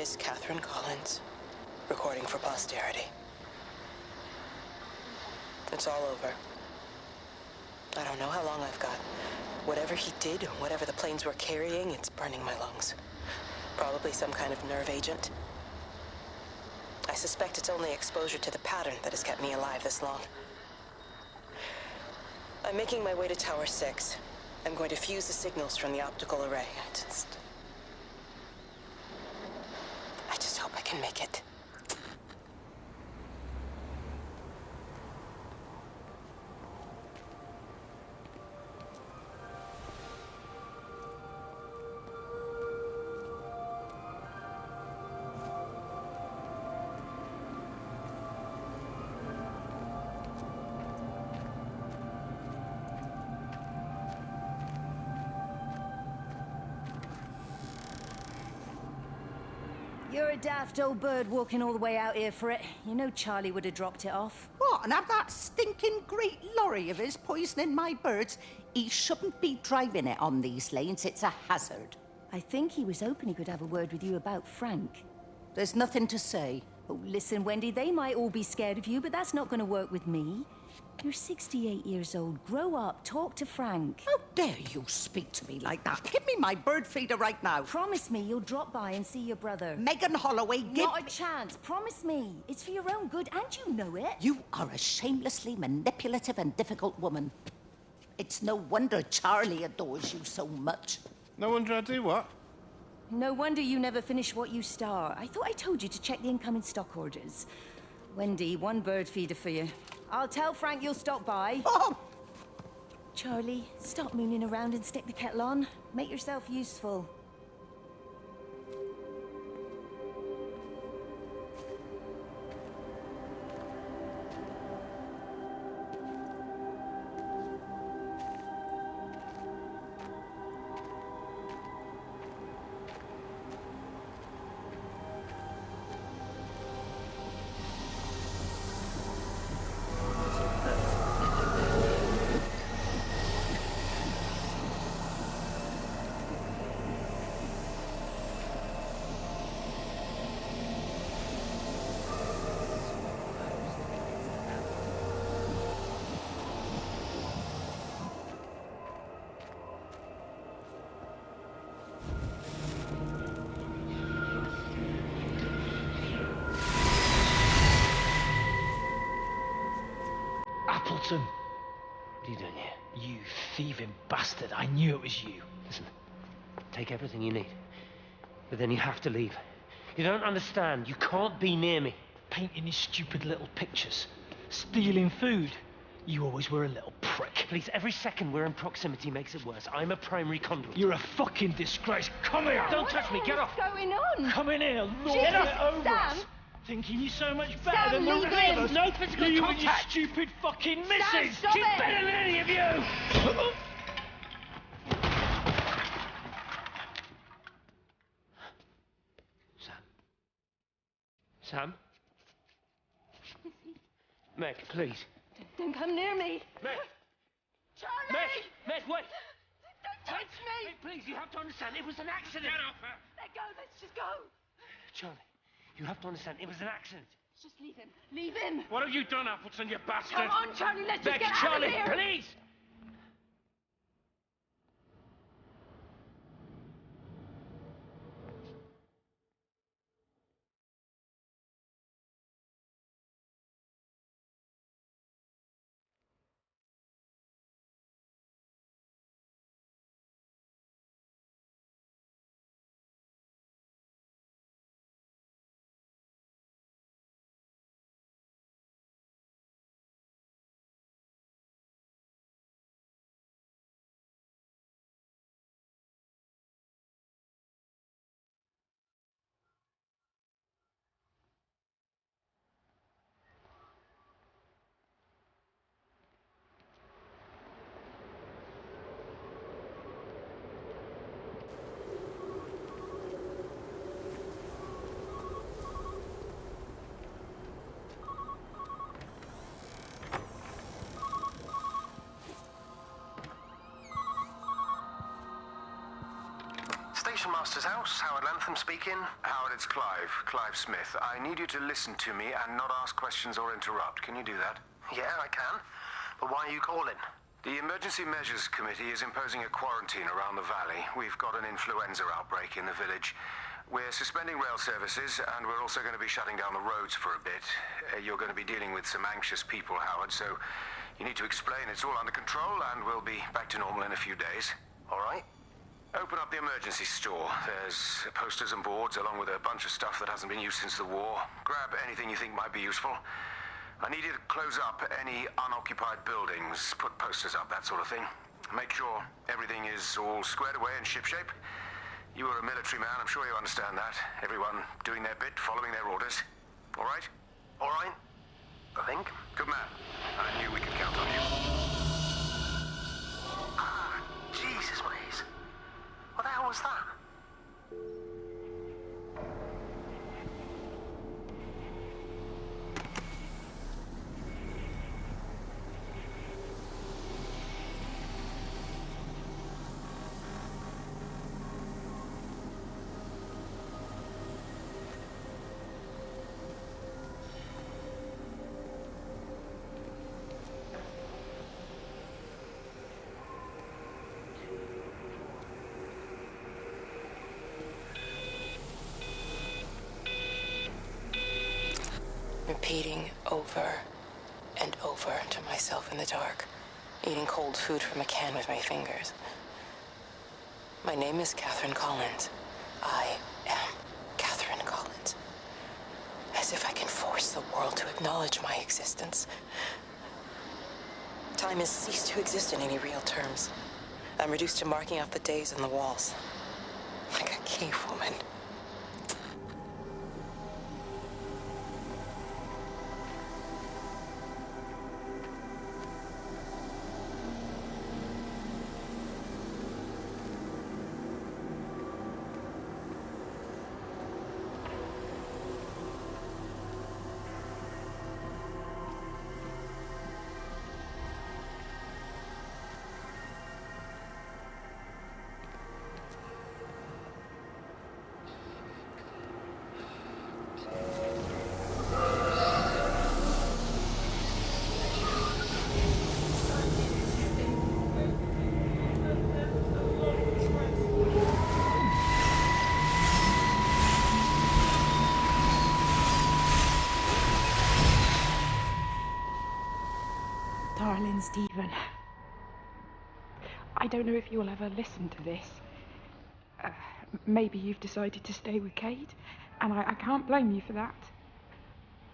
is Catherine Collins, recording for posterity. It's all over. I don't know how long I've got. Whatever he did, whatever the planes were carrying, it's burning my lungs. Probably some kind of nerve agent. I suspect it's only exposure to the pattern that has kept me alive this long. I'm making my way to Tower 6. I'm going to fuse the signals from the optical array. I just hope I can make it. You're a daft old bird walking all the way out here for it. You know Charlie would have dropped it off. What, and have that stinking great lorry of his poisoning my birds? He shouldn't be driving it on these lanes. It's a hazard. I think he was hoping he could have a word with you about Frank. There's nothing to say. Oh, listen, Wendy, they might all be scared of you, but that's not going to work with me. You're 68 years old. Grow up. Talk to Frank. How dare you speak to me like that? Give me my bird feeder right now. Promise me you'll drop by and see your brother. Megan Holloway, give... Not a chance. Promise me. It's for your own good, and you know it. You are a shamelessly manipulative and difficult woman. It's no wonder Charlie adores you so much. No wonder I do what? No wonder you never finish what you start. I thought I told you to check the incoming stock orders. Wendy, one bird feeder for you. I'll tell Frank you'll stop by. Oh! Charlie, stop mooning around and stick the kettle on. Make yourself useful. Appleton! What are you doing here? You thieving bastard. I knew it was you. Listen, take everything you need. But then you have to leave. You don't understand. You can't be near me. Painting these stupid little pictures. Stealing food. You always were a little prick. Please, every second we're in proximity makes it worse. I'm a primary conduit. You're a fucking disgrace. Come here! Don't touch me. Get off! What's going on? Come in here. Lord Jesus, it over Sam! us. Thinking you're so much better Sam, than the leave rest of him. us. No physical You contact. and your stupid fucking missus. stop She's it. better than any of you. Sam? Meg, please. Don't come near me. Meg! Charlie! Meg, wait! Don't touch me! Meg, please, you have to understand, it was an accident. Get off her! Let go, let's just go. Charlie, you have to understand, it was an accident. Just leave him. Leave him. What have you done, Appleton, you bastard? Come on, Charlie, let's just Meg, get out Charlie, of here. please! Quartermaster's house. Howard Lantham speaking. Howard, it's Clive. Clive Smith. I need you to listen to me and not ask questions or interrupt. Can you do that? Yeah, I can. But why are you calling? The Emergency Measures Committee is imposing a quarantine around the valley. We've got an influenza outbreak in the village. We're suspending rail services, and we're also going to be shutting down the roads for a bit. You're going to be dealing with some anxious people, Howard, so you need to explain it's all under control, and we'll be back to normal in a few days. All right. Open up the emergency store. There's posters and boards, along with a bunch of stuff that hasn't been used since the war. Grab anything you think might be useful. I need you to close up any unoccupied buildings, put posters up, that sort of thing. Make sure everything is all squared away and shipshape. You were a military man, I'm sure you understand that. Everyone doing their bit, following their orders. All right? All right. I think. Good man. I knew we could count on you. Ah, Jesus, Maze. What the hell was that? Repeating over and over to myself in the dark, eating cold food from a can with my fingers. My name is Catherine Collins. I am Catherine Collins. As if I can force the world to acknowledge my existence. Time has ceased to exist in any real terms. I'm reduced to marking out the days on the walls. Like a cave woman. Darling Stephen, I don't know if you'll ever listen to this. Maybe you've decided to stay with Kate, and I can't blame you for that.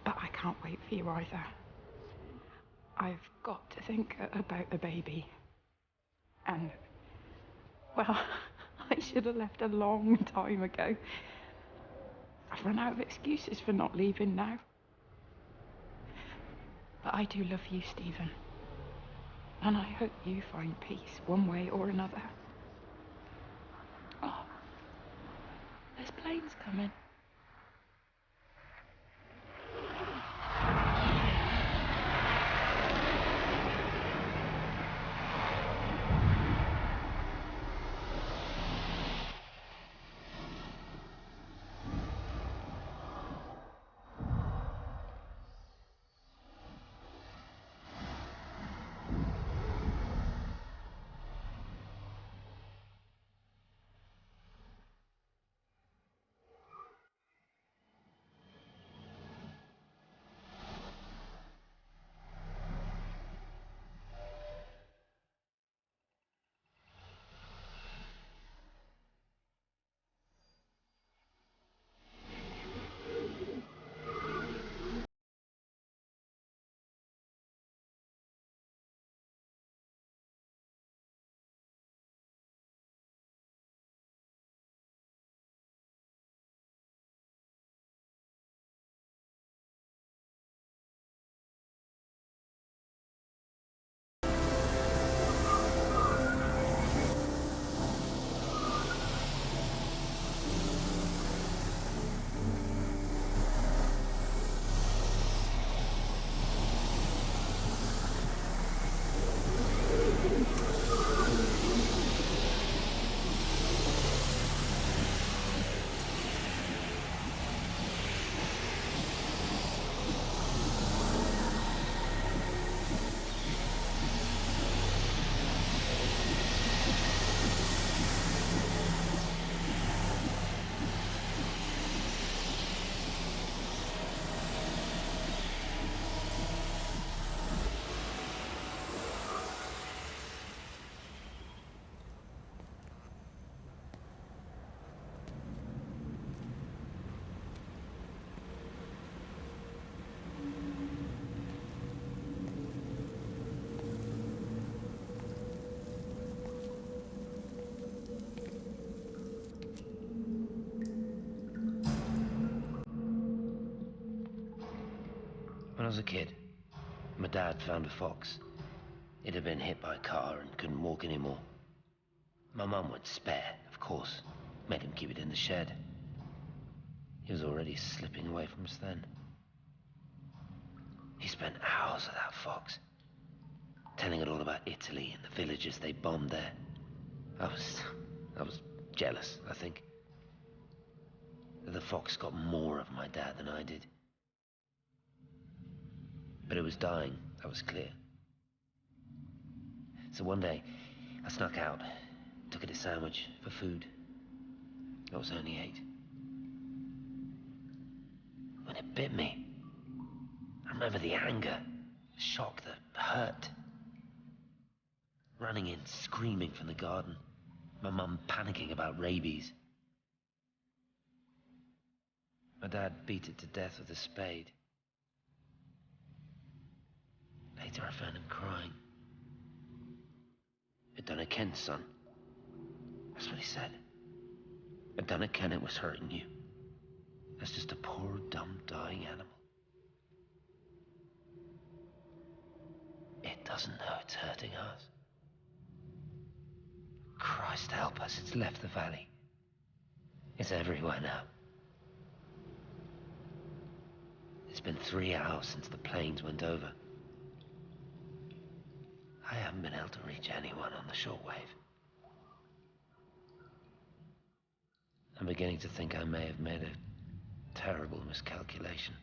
But I can't wait for you either. I've got to think about the baby. And, well, I should have left a long time ago. I've run out of excuses for not leaving now. But I do love you, Stephen. And I hope you find peace one way or another. Oh, there's planes coming. I was a kid, my dad found a fox. It had been hit by a car and couldn't walk anymore. My mum went spare, of course. Made him keep it in the shed. He was already slipping away from us then. He spent hours with that fox, telling it all about Italy and the villages they bombed there. I was jealous, I think. The fox got more of my dad than I did. But it was dying, that was clear. So one day, I snuck out, took it a sandwich for food. I was only 8. When it bit me, I remember the anger, the shock, the hurt. Running in, screaming from the garden. My mum panicking about rabies. My dad beat it to death with a spade. Later I found him crying. I'd done it, Ken's son. That's what he said. I'd done it, Ken, it was hurting you. That's just a poor, dumb, dying animal. It doesn't know it's hurting us. Christ help us, it's left the valley. It's everywhere now. It's been 3 hours since the planes went over. I haven't been able to reach anyone on the shortwave. I'm beginning to think I may have made a terrible miscalculation.